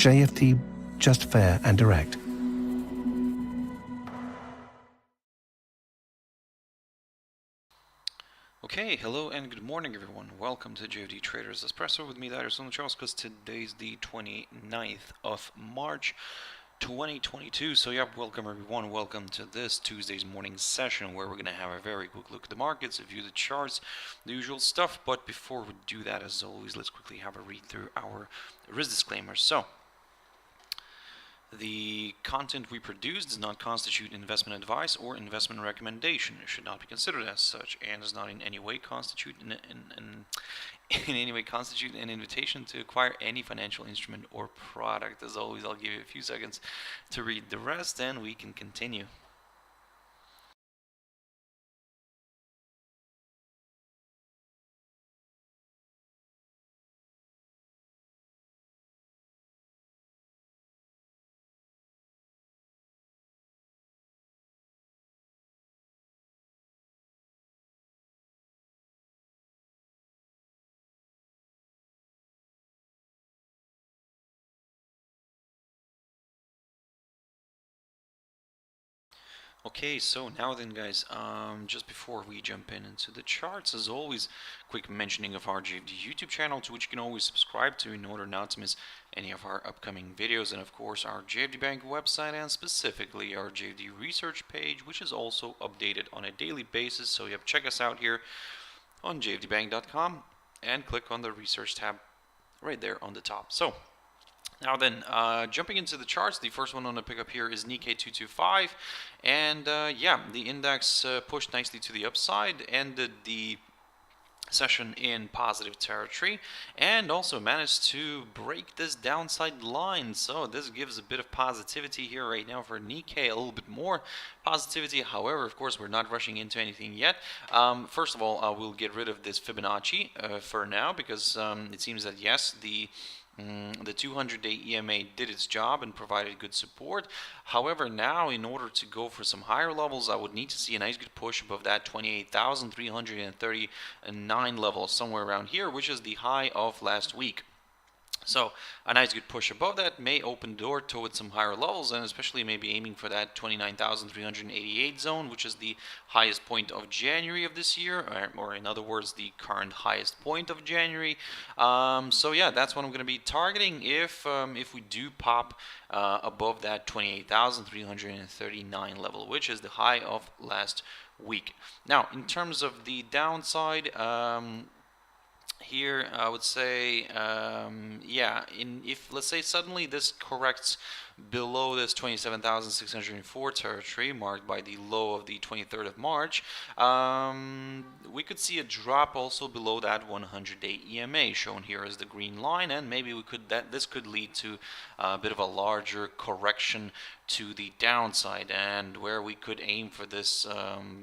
JFD, just fair and direct. Okay, hello and good morning everyone. Welcome to JFD Traders Espresso with me, Darius Anucauskas. Today's the 29th of March 2022. So yeah, welcome everyone. Welcome to this Tuesday's morning session where we're going to have a very quick look at the markets, review the charts, the usual stuff. But before we do that, as always, let's quickly have a read through our risk disclaimers. So the content we produce does not constitute investment advice or investment recommendation. It should not be considered as such, and does not in any way constitute in any way constitute an invitation to acquire any financial instrument or product. As always, I'll give you a few seconds to read the rest, and we can continue. Okay, so now then guys, just before we jump into the charts, as always, quick mentioning of our JFD YouTube channel, to which you can always subscribe to in order not to miss any of our upcoming videos, and of course our JFD Bank website, and specifically our JFD research page, which is also updated on a daily basis. So you have to check us out here on jfdbank.com and click on the research tab right there on the top. So now then, jumping into the charts, the first one on the pickup here is Nikkei 225, and yeah, the index pushed nicely to the upside, ended the session in positive territory, and also managed to break this downside line. So this gives a bit of positivity here right now for Nikkei, a little bit more positivity. However, of course, we're not rushing into anything yet. First of all, we'll get rid of this Fibonacci for now, because it seems that yes, the 200-day EMA did its job and provided good support. However, now in order to go for some higher levels, I would need to see a nice good push above that 28,339 level, somewhere around here, which is the high of last week. So a nice good push above that may open the door towards some higher levels, and especially maybe aiming for that 29,388 zone, which is the highest point of January of this year, or in other words, the current highest point of January. So yeah, that's what I'm going to be targeting if we do pop above that 28,339 level, which is the high of last week. Now, in terms of the downside, here I would say, yeah, if let's say suddenly this corrects below this 27,604 territory marked by the low of the 23rd of March, we could see a drop also below that 100-day EMA shown here as the green line, and maybe this could lead to a bit of a larger correction to the downside, and where we could aim for this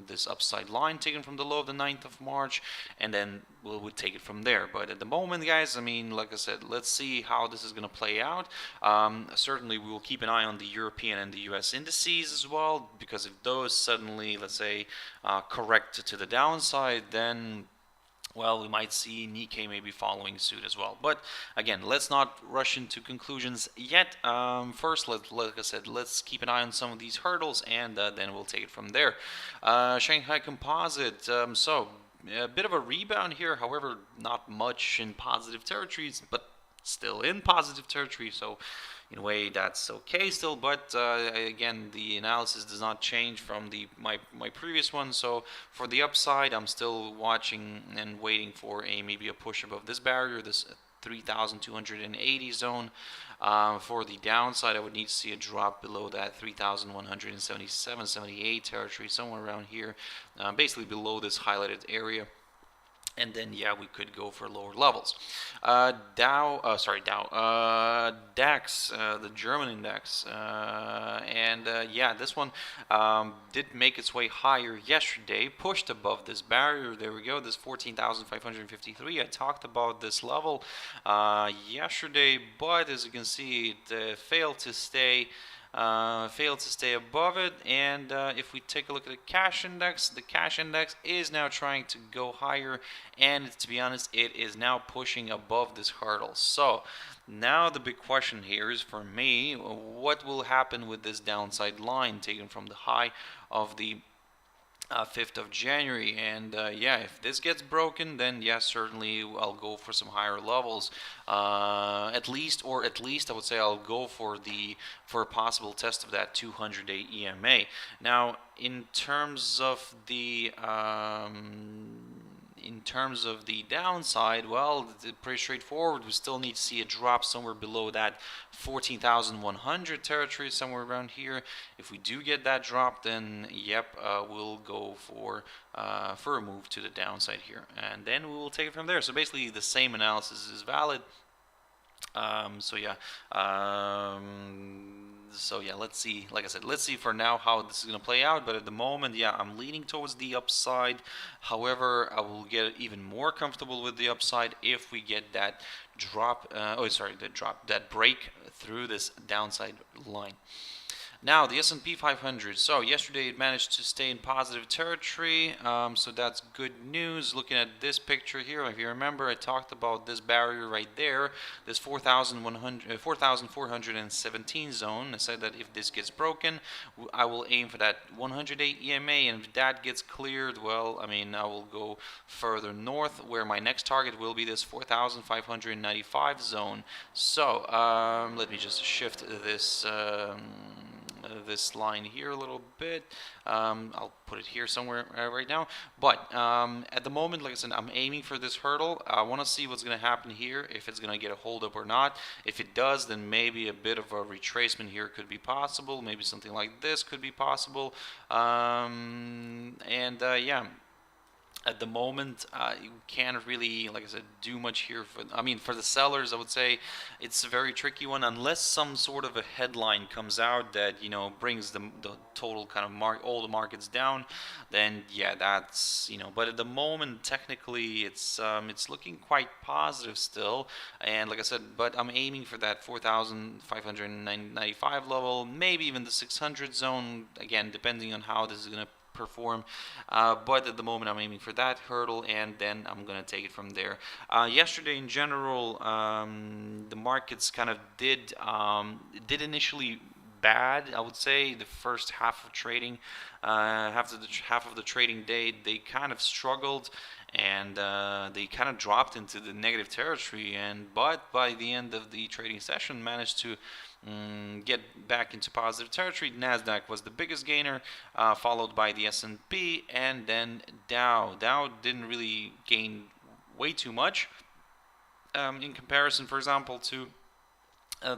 this upside line taken from the low of the 9th of March, and then we'll take it from there. But at the moment, guys, I mean, like I said, let's see how this is going to play out. Certainly we will keep an eye on the European and the US indices as well, because if those suddenly, let's say, correct to the downside, then well, we might see Nikkei maybe following suit as well. But again, let's not rush into conclusions yet. First, like I said, let's keep an eye on some of these hurdles, and then we'll take it from there. Shanghai Composite, so a bit of a rebound here, however, not much in positive territories, but still in positive territory, so in a way that's okay still. But again, the analysis does not change from my previous one. So for the upside, I'm still watching and waiting for maybe a push above this barrier, this 3,280 zone. For the downside, I would need to see a drop below that 3,177-78 territory, somewhere around here, basically below this highlighted area. And then, yeah, we could go for lower levels. DAX, the German index, and yeah, this one did make its way higher yesterday, pushed above this barrier. There we go, this 14,553. I talked about this level yesterday, but as you can see, it failed to stay above it. And if we take a look at the cash index is now trying to go higher, and to be honest, it is now pushing above this hurdle. So Now the big question here is for me, what will happen with this downside line taken from the high of the 5th of January? And yeah, if this gets broken, then yes, certainly I'll go for some higher levels, at least I would say I'll go for a possible test of that 200-day EMA. Now in terms of the downside, well, it's pretty straightforward. We still need to see a drop somewhere below that 14,100 territory, somewhere around here. If we do get that drop, then yep, we'll go for a move to the downside here, and then we will take it from there. So basically, the same analysis is valid. So yeah, let's see. Like I said, let's see for now how this is going to play out. But at the moment, yeah, I'm leaning towards the upside. However, I will get even more comfortable with the upside if we get that drop. That break through this downside line. Now the S&P 500. So yesterday it managed to stay in positive territory, so that's good news. Looking at this picture here, if you remember, I talked about this barrier right there, this 4,417 zone. I said that if this gets broken, I will aim for that 100-day EMA, and if that gets cleared, well, I mean, I will go further north, where my next target will be this 4,595 zone. So let me just shift this this line here a little bit. I'll put it here somewhere right now. But at the moment, like I said, I'm aiming for this hurdle. I want to see what's going to happen here, if it's going to get a hold up or not. If it does, then maybe a bit of a retracement here could be possible. Maybe something like this could be possible. Yeah. At the moment, you can't really, like I said, do much here. For the sellers, I would say it's a very tricky one, unless some sort of a headline comes out that, you know, brings the total kind of all the markets down. Then yeah, that's, you know. But at the moment, technically, it's looking quite positive still. And like I said, but I'm aiming for that 4,595 level, maybe even the 600 zone. Again, depending on how this is gonna perform, but at the moment I'm aiming for that hurdle, and then I'm gonna take it from there. Yesterday in general, the markets kind of did initially bad, I would say. The first half of trading, half of the trading day, they kind of struggled, and they kind of dropped into the negative territory, but by the end of the trading session managed to get back into positive territory. Nasdaq was the biggest gainer, followed by the S&P, and then Dow. Dow didn't really gain way too much in comparison, for example, to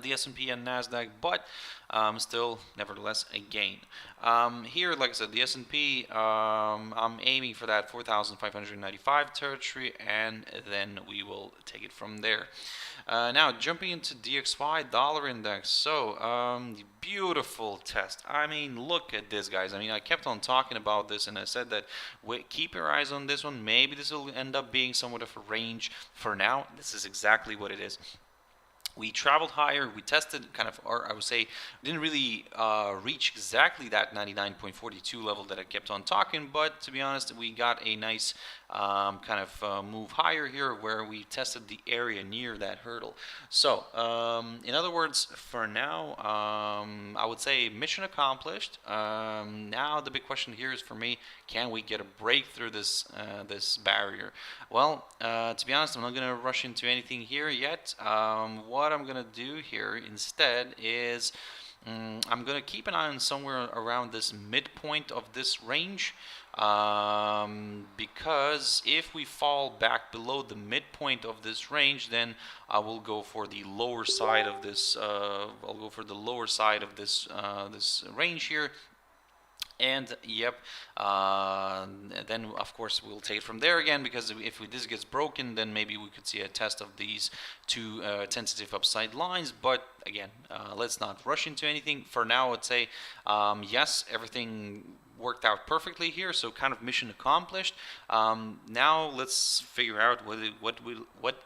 the S&P and Nasdaq, but still, nevertheless, a gain. Here, like I said, the S&P, I'm aiming for that 4,595 territory, and then we will take it from there. Now, jumping into Dx5 Dollar Index. So, beautiful test. I mean, look at this, guys. I mean, I kept on talking about this, and I said that keep your eyes on this one. Maybe this will end up being somewhat of a range. For now, this is exactly what it is. We traveled higher, we tested kind of, or I would say, didn't really reach exactly that 99.42 level that I kept on talking, but to be honest, we got a nice kind of move higher here, where we tested the area near that hurdle. So, in other words, for now, I would say mission accomplished. Now the big question here is, for me, can we get a break through this barrier? Well, to be honest, I'm not going to rush into anything here yet. What I'm going to do here instead is I'm going to keep an eye on somewhere around this midpoint of this range, because if we fall back below the midpoint of this range, then I will go for the lower side of this. This range here. And yep, then of course we'll take it from there again, because if this gets broken, then maybe we could see a test of these two tentative upside lines. But again, let's not rush into anything. For now, I'd say yes, everything worked out perfectly here, so kind of mission accomplished. Now let's figure out what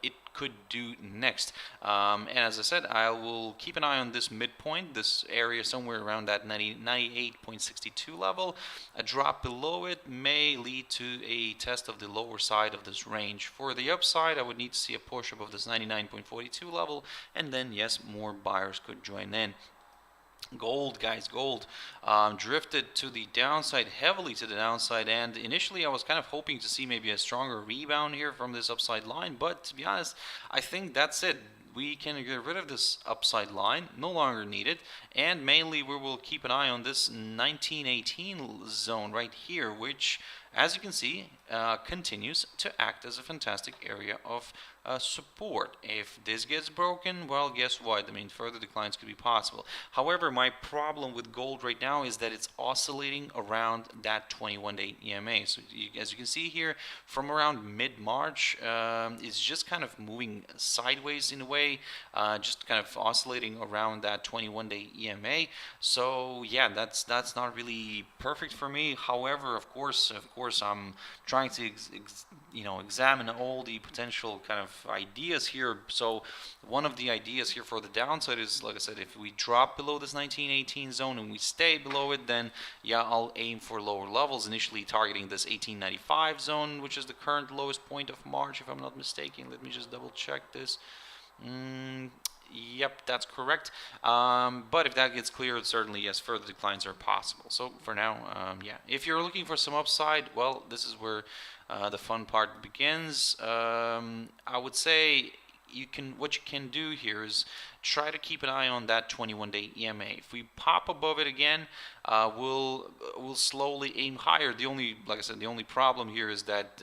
it could do next. And as I said, I will keep an eye on this midpoint, this area somewhere around that 98.62 level. A drop below it may lead to a test of the lower side of this range. For the upside, I would need to see a push above this 99.42 level, and then yes, more buyers could join in. Gold, guys, gold drifted to the downside, heavily to the downside, and initially I was kind of hoping to see maybe a stronger rebound here from this upside line, but to be honest, I think that's it. We can get rid of this upside line, no longer needed, and mainly we will keep an eye on this 1918 zone right here, which, as you can see, continues to act as a fantastic area of support. If this gets broken, well, guess what? I mean, further declines could be possible. However, my problem with gold right now is that it's oscillating around that 21-day EMA. So as you can see here, from around mid-March, it's just kind of moving sideways in a way, just kind of oscillating around that 21-day EMA. So yeah, that's not really perfect for me. However, of course, I'm trying to examine all the potential kind of ideas here. So one of the ideas here for the downside is, like I said, if we drop below this 1918 zone and we stay below it, then yeah, I'll aim for lower levels, initially targeting this 1895 zone, which is the current lowest point of March, if I'm not mistaken. Let me just double check this. Yep, that's correct. But if that gets cleared, certainly, yes, further declines are possible. So for now, yeah, if you're looking for some upside, well, this is where the fun part begins. I would say what you can do here is try to keep an eye on that 21-day EMA. If we pop above it again, we'll slowly aim higher. Like I said, the only problem here is that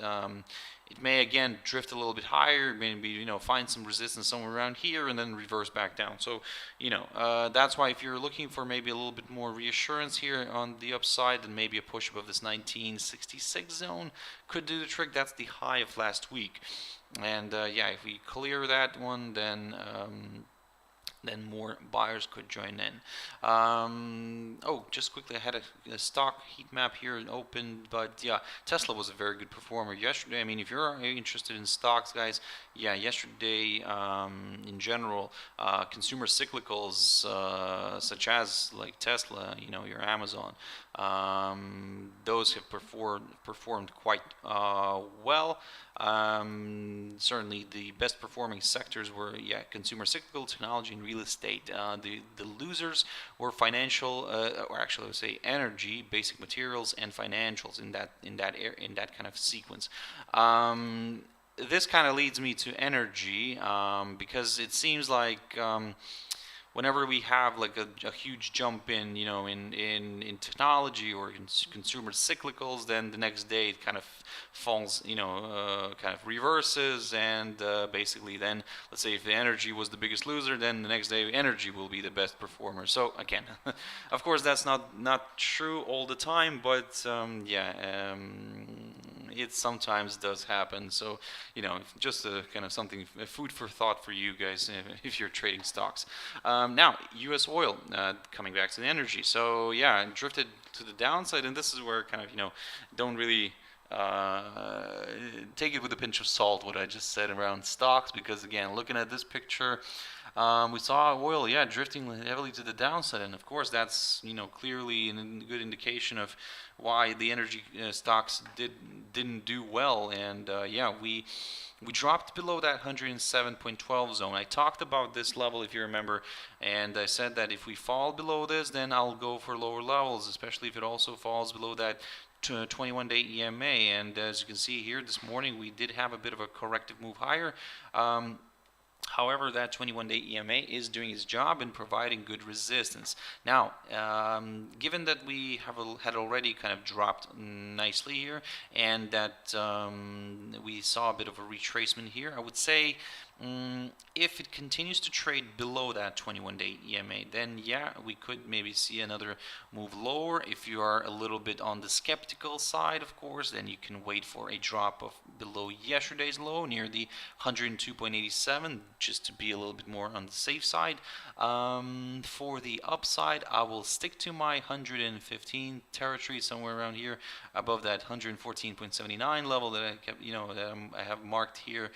it may again drift a little bit higher, maybe find some resistance somewhere around here and then reverse back down. So that's why if you're looking for maybe a little bit more reassurance here on the upside, then maybe a push above this 1966 zone could do the trick. That's the high of last week. And yeah, if we clear that one, then more buyers could join in. Oh, just quickly, I had a stock heat map here open, but yeah, Tesla was a very good performer yesterday. I mean, if you're interested in stocks, guys, yeah, yesterday in general, consumer cyclicals such as like Tesla, your Amazon, those have performed quite well. Certainly the best performing sectors were consumer cyclical, technology, and real estate. The losers were financial, or actually I would say energy, basic materials, and financials in that kind of sequence. This kind of leads me to energy because it seems like whenever we have like a huge jump in in technology or in consumer cyclicals, then the next day it kind of falls, kind of reverses, and basically then, let's say if the energy was the biggest loser, then the next day energy will be the best performer. So again, of course that's not true all the time, but yeah, it sometimes does happen. So just a kind of something, food for thought for you guys if you're trading stocks. Now, U.S. oil, coming back to the energy. So yeah, it drifted to the downside, and this is where kind of don't really take it with a pinch of salt what I just said around stocks, because again, looking at this picture, we saw oil drifting heavily to the downside, and of course that's clearly a good indication of why the energy stocks didn't do well. And yeah, we dropped below that 107.12 zone. I talked about this level, if you remember, and I said that if we fall below this, then I'll go for lower levels, especially if it also falls below that 21-day EMA. And as you can see here, this morning we did have a bit of a corrective move higher. However, that 21-day EMA is doing its job in providing good resistance. Now, given that we had already kind of dropped nicely here, and that we saw a bit of a retracement here, I would say if it continues to trade below that 21-day EMA, then yeah, we could maybe see another move lower. If you are a little bit on the skeptical side, of course, then you can wait for a drop of below yesterday's low near the 102.87, just to be a little bit more on the safe side. For the upside, I will stick to my 115 territory, somewhere around here, above that 114.79 level that I kept, I have marked here.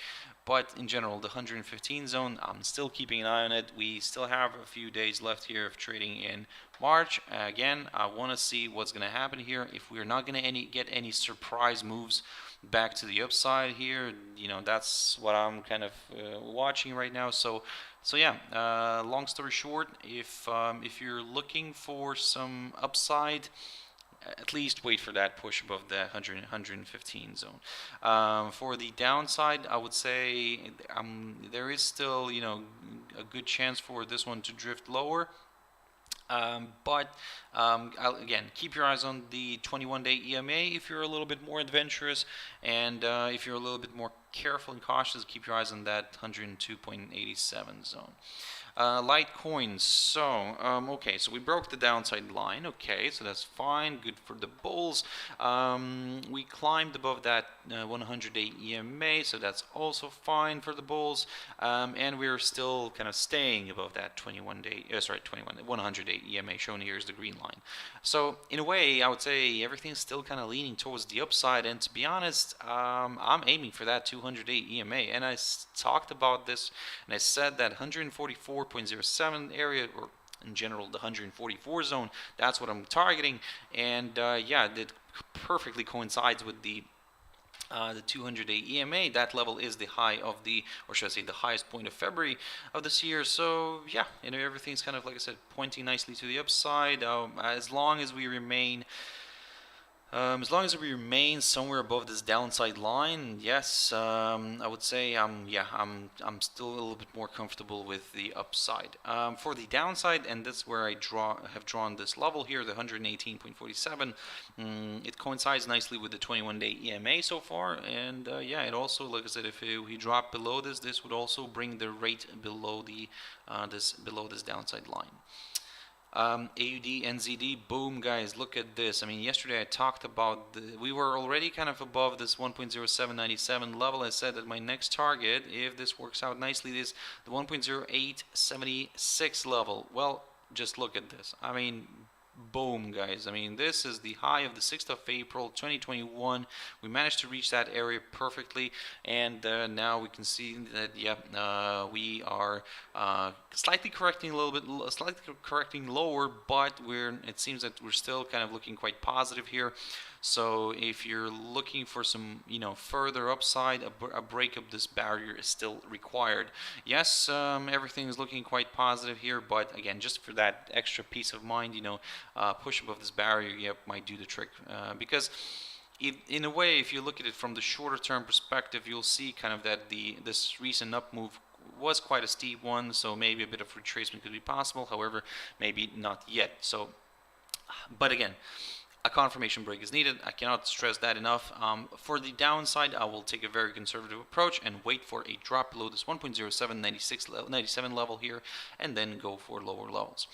but in general, the 115 zone, I'm still keeping an eye on it. We still have a few days left here of trading in March. Again, I want to see what's going to happen here. If we're not going to get any surprise moves back to the upside here, that's what I'm kind of watching right now. So yeah, long story short, if you're looking for some upside, at least wait for that push above the 115 zone. For the downside, I would say there is still a good chance for this one to drift lower. But again, keep your eyes on the 21-day EMA if you're a little bit more adventurous, and if you're a little bit more careful and cautious, keep your eyes on that 102.87 zone. Litecoins. So okay, so we broke the downside line. Okay, so that's fine, good for the bulls. We climbed above that 100-day EMA, so that's also fine for the bulls. And we're still kind of staying above that 100-day EMA. Shown here is the green line. So in a way, I would say everything's still kind of leaning towards the upside. And to be honest, I'm aiming for that 200-day EMA. And I talked about this, and I said that 144.07 area, or in general the 144 zone, that's what I'm targeting. And yeah, it perfectly coincides with the 200-day EMA. That level is the high of the, or should I say, the highest point of February of this year. So yeah, everything's kind of, like I said, pointing nicely to the upside. As long as we remain somewhere above this downside line, yes, I would say I'm still a little bit more comfortable with the upside. For the downside, and that's where I have drawn this level here, the 118.47. It coincides nicely with the 21-day EMA so far, and yeah, it also, like I said, if we drop below this would also bring the rate below the below this downside line. AUD, NZD, boom, guys, look at this. I mean, yesterday I talked about we were already kind of above this 1.0797 level. I said that my next target, if this works out nicely, is the 1.0876 level. Well, just look at this. I mean, boom, guys. I mean, this is the high of the 6th of April 2021. We managed to reach that area perfectly, and now we can see that, yeah, we are slightly correcting a little bit, slightly correcting lower, but it seems that we're still kind of looking quite positive here. So if you're looking for some, further upside, a break of this barrier is still required. Yes, everything is looking quite positive here, but again, just for that extra peace of mind, push above this barrier, yep, might do the trick. Because in a way, if you look at it from the shorter term perspective, you'll see kind of that this recent up move was quite a steep one, so maybe a bit of retracement could be possible. However, maybe not yet. So, but again, a confirmation break is needed. I cannot stress that enough. For the downside, I will take a very conservative approach and wait for a drop below this 1.0797 level here, and then go for lower levels.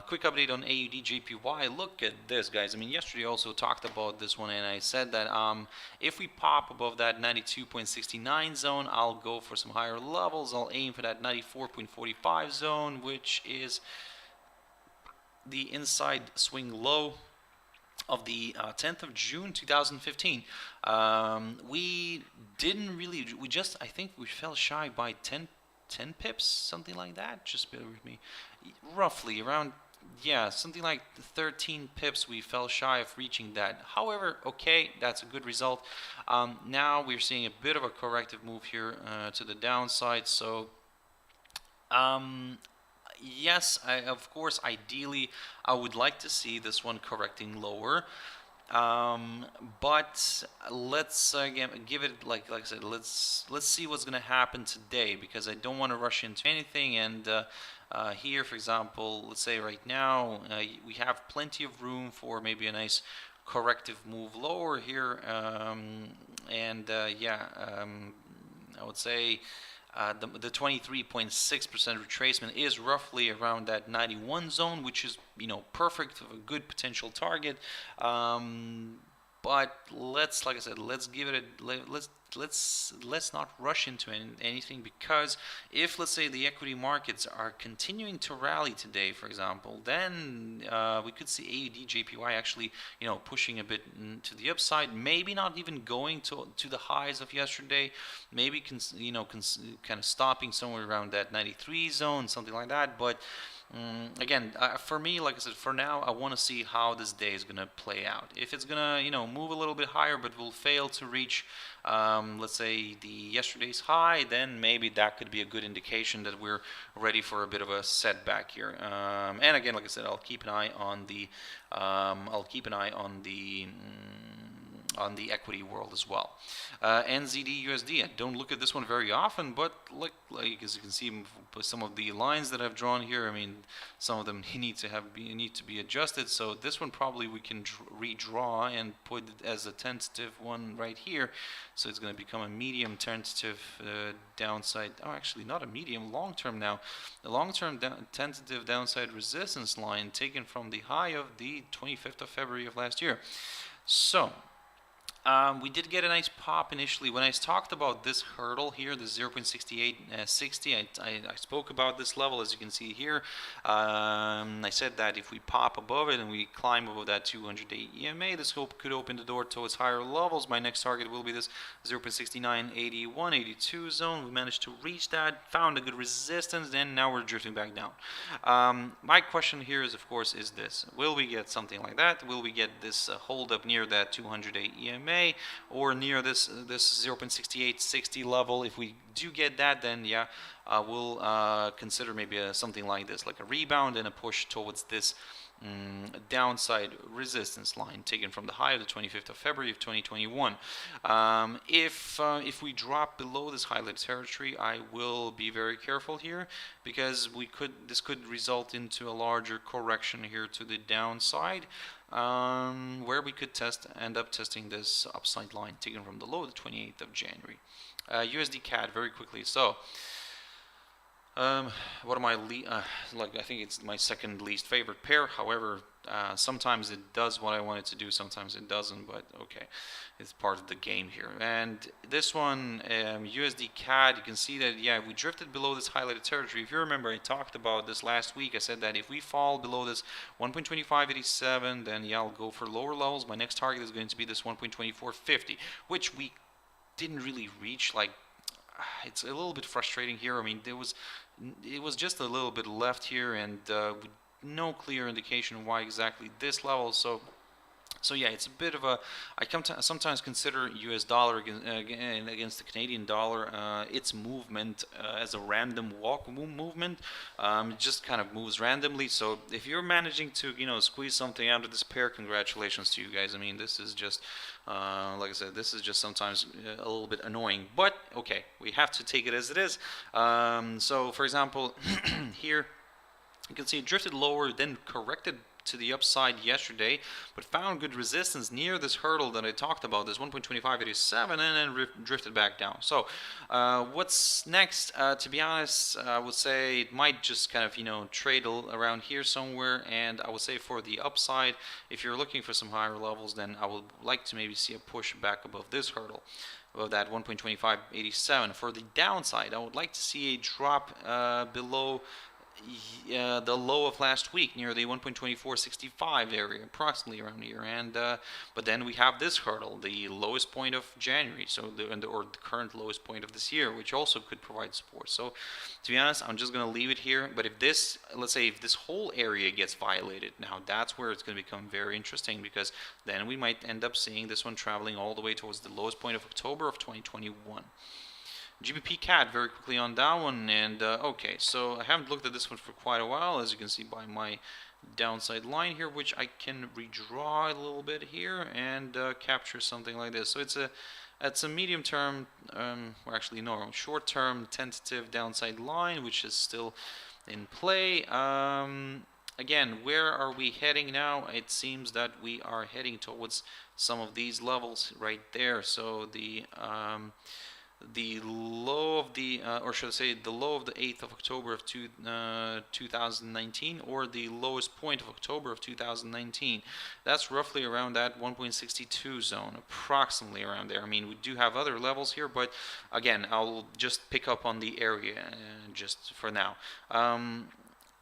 Quick update on Aud Jpy. Look at this, guys. I mean, yesterday I also talked about this one, and I said that if we pop above that 92.69 zone, I'll go for some higher levels. I'll aim for that 94.45 zone, which is the inside swing low of the 10th of June 2015. We didn't really, I think we fell shy by 10 pips, something like that. Just bear with me. Roughly around, yeah, something like 13 pips we fell shy of reaching that. However, okay, that's a good result. Now we're seeing a bit of a corrective move here to the downside. So yes, of course, ideally, I would like to see this one correcting lower. But let's again give it, like I said, let's see what's gonna happen today, because I don't want to rush into anything. And here, for example, let's say right now we have plenty of room for maybe a nice corrective move lower here, yeah, I would say the 23.6% retracement is roughly around that 91 zone, which is, perfect, a good potential target. But like I said, let's give it let's not rush into anything, because if, let's say, the equity markets are continuing to rally today, for example, then we could see Aud Jpy actually, pushing a bit to the upside, maybe not even going to the highs of yesterday, maybe kind of stopping somewhere around that 93 zone, something like that. But again, for me, like I said, for now, I want to see how this day is going to play out. If it's going to, move a little bit higher, but will fail to reach, let's say, the yesterday's high, then maybe that could be a good indication that we're ready for a bit of a setback here. And again, like I said, I'll keep an eye on the, on the equity world as well. NZD USD, I don't look at this one very often, but like as you can see, some of the lines that I've drawn here, I mean, some of them need to be adjusted. So this one probably we can redraw and put it as a tentative one right here. So it's going to become a medium tentative downside. Oh, actually not a medium, long-term now. The long-term tentative downside resistance line taken from the high of the 25th of February of last year. So we did get a nice pop initially. When I talked about this hurdle here, the 0.6860, I spoke about this level, as you can see here. I said that if we pop above it and we climb above that 200-day EMA, this could open the door towards higher levels. My next target will be this 0.6981, 82 zone. We managed to reach that, found a good resistance, then now we're drifting back down. My question here is, of course, is this. Will we get something like that? Will we get this hold up near that 200-day EMA? Or near this 0.6860 level? If we do get that, then yeah, we'll consider maybe something like this, like a rebound and a push towards this downside resistance line taken from the high of the 25th of February of 2021. If we drop below this highlighted territory, I will be very careful here, because this could result into a larger correction here to the downside, where we could end up testing this upside line taken from the low, the 28th of January. USD CAD, very quickly. So what am I I think it's my second least favorite pair. However, sometimes it does what I want it to do, sometimes it doesn't, but okay, it's part of the game here. And this one, USD CAD, you can see that, yeah, we drifted below this highlighted territory. If you remember, I talked about this last week. I said that if we fall below this 1.2587, then yeah, I'll go for lower levels. My next target is going to be this 1.2450, which we didn't really reach. Like, it's a little bit frustrating here. I mean, it was just a little bit left here, and no clear indication why exactly this level. So yeah, it's a bit of a. I sometimes consider U.S. dollar against the Canadian dollar, its movement as a random walk movement. It just kind of moves randomly. So if you're managing to squeeze something out of this pair, congratulations to you guys. I mean, this is just like I said, this is just sometimes a little bit annoying. But okay, we have to take it as it is. So for example, here you can see it drifted lower, then corrected to the upside yesterday, but found good resistance near this hurdle that I talked about, this 1.2587, and then drifted back down. So what's next? To be honest, I would say it might just kind of trade around here somewhere, and I would say for the upside, if you're looking for some higher levels, then I would like to maybe see a push back above this hurdle, above that 1.2587. For the downside, I would like to see a drop below the low of last week, near the 1.2465 area, approximately around here. And but then we have this hurdle, the lowest point of January, so or the current lowest point of this year, which also could provide support. So to be honest, I'm just going to leave it here. But if this, let's say, if this whole area gets violated, now that's where it's going to become very interesting, because then we might end up seeing this one traveling all the way towards the lowest point of October of 2021. GBP CAD, very quickly on that one. And okay, so I haven't looked at this one for quite a while, as you can see by my downside line here, which I can redraw a little bit here and capture something like this. So it's a medium term, or actually no, short term tentative downside line, which is still in play. Again, where are we heading now? It seems that we are heading towards some of these levels right there. So the the low of the, or should I say, the low of the 8th of October of 2019, or the lowest point of October of 2019. That's roughly around that 1.62 zone, approximately around there. I mean, we do have other levels here, but again, I'll just pick up on the area just for now.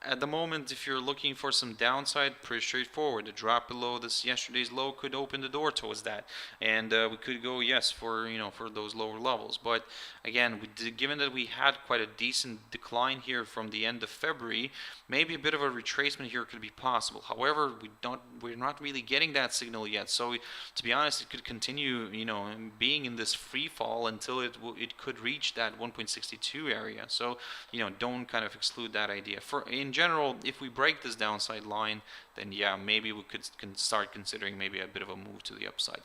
At the moment, if you're looking for some downside, pretty straightforward. The drop below this yesterday's low could open the door towards that, and we could go, yes, for for those lower levels. But again, given that we had quite a decent decline here from the end of February, maybe a bit of a retracement here could be possible. However, we're not really getting that signal yet. So to be honest, it could continue, being in this free fall until it could reach that 1.62 area. So don't kind of exclude that idea. In general, if we break this downside line, then yeah, maybe we could start considering maybe a bit of a move to the upside.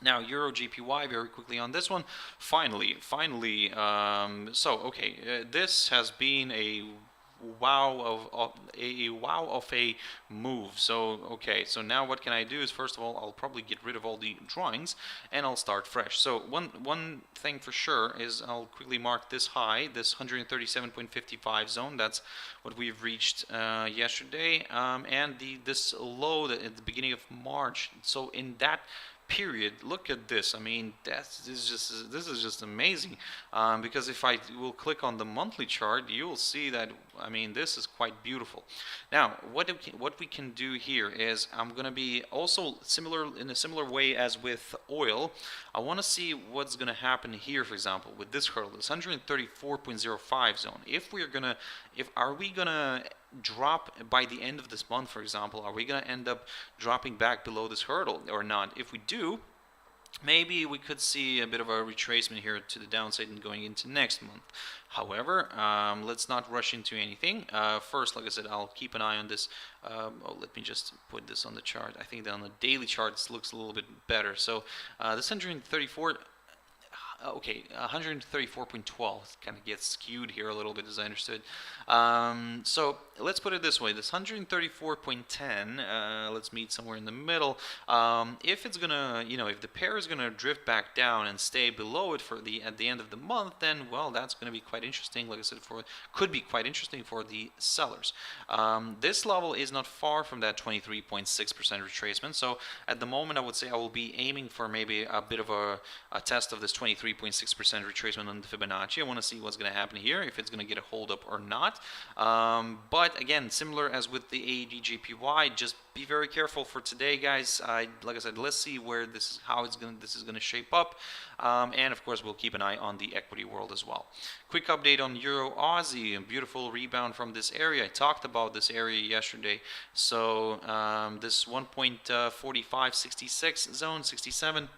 Now, Euro JPY, very quickly on this one. Finally, this has been a wow of a move. So now what can I do is, first of all, I'll probably get rid of all the drawings and I'll start fresh. So one thing for sure is I'll quickly mark this high, this 137.55 zone. That's what we've reached yesterday, and this low at the beginning of March. So in that period, look at this. I mean, this is just amazing, because if I will click on the monthly chart, you will see that, I mean, this is quite beautiful. Now, what we can do here is, I'm going to be also in a similar way as with oil. I want to see what's going to happen here, for example, with this hurdle, this 134.05 zone. Are we gonna drop by the end of this month, for example? Are we going to end up dropping back below this hurdle or not? If we do, maybe we could see a bit of a retracement here to the downside and going into next month. However, let's not rush into anything. First, like I said, I'll keep an eye on this. Let me just put this on the chart. I think that on the daily chart this looks a little bit better. So this 134.12 kind of gets skewed here a little bit, as I understood. So let's put it this way: this 134.10, let's meet somewhere in the middle. If it's gonna, if the pair is gonna drift back down and stay below it at the end of the month, then well, that's gonna be quite interesting. Like I said, could be quite interesting for the sellers. This level is not far from that 23.6% retracement. So at the moment, I would say I will be aiming for maybe a bit of a test of this 23.6% retracement on the Fibonacci. I want to see what's going to happen here, if it's going to get a hold up or not. But again, similar as with the Aud Jpy, just be very careful for today, guys. Like I said, let's see where this is going to shape up, and of course we'll keep an eye on the equity world as well. Quick update on Euro Aussie, a beautiful rebound from this area. I talked about this area yesterday. So this 1.4566 zone, 67.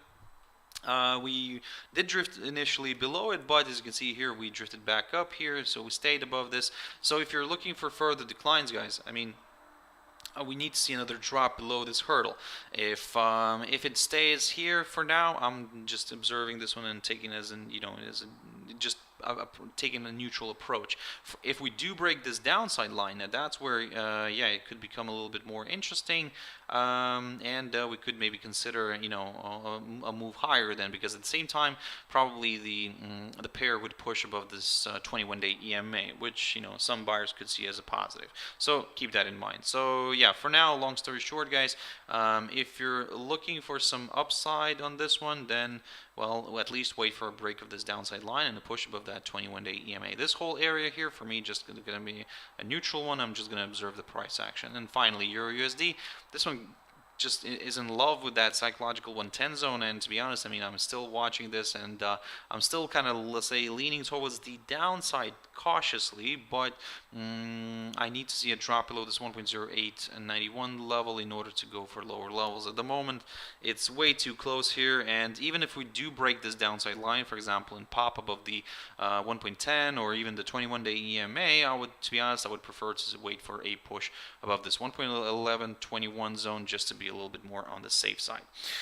We did drift initially below it, but as you can see here, we drifted back up here, so we stayed above this. So if you're looking for further declines, guys, I mean, we need to see another drop below this hurdle. If it stays here for now, I'm just observing this one and taking as taking a neutral approach. If we do break this downside line, now that's where it could become a little bit more interesting, and we could maybe consider a move higher then, because at the same time probably the pair would push above this 21-day EMA, which some buyers could see as a positive. So keep that in mind. So yeah, for now, long story short, guys, if you're looking for some upside on this one, then well, at least wait for a break of this downside line and a push above that 21-day EMA. This whole area here, for me, just going to be a neutral one. I'm just going to observe the price action. And finally, EURUSD. This one just is in love with that psychological 110 zone, and to be honest, I mean, I'm still watching this, and I'm still kind of, let's say, leaning towards the downside cautiously, but I need to see a drop below this 1.08 and 91 level in order to go for lower levels. At the moment, it's way too close here, and even if we do break this downside line, for example, and pop above the 1.10 or even the 21-day EMA, to be honest, I would prefer to wait for a push above this 1.1121 zone just to be a little bit more on the safe side.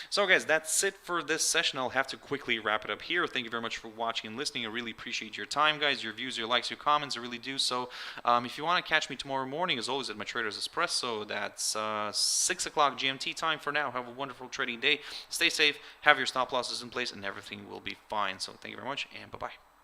So guys, that's it for this session. I'll have to quickly wrap it up here. Thank you very much for watching and listening. I really appreciate your time, guys, your views, your likes, your comments. I really do. So if you want to catch me tomorrow morning, as always, at my Trader's Espresso, that's 6 o'clock GMT time. For now, have a wonderful trading day. Stay safe, have your stop losses in place, and everything will be fine. So thank you very much, and bye-bye.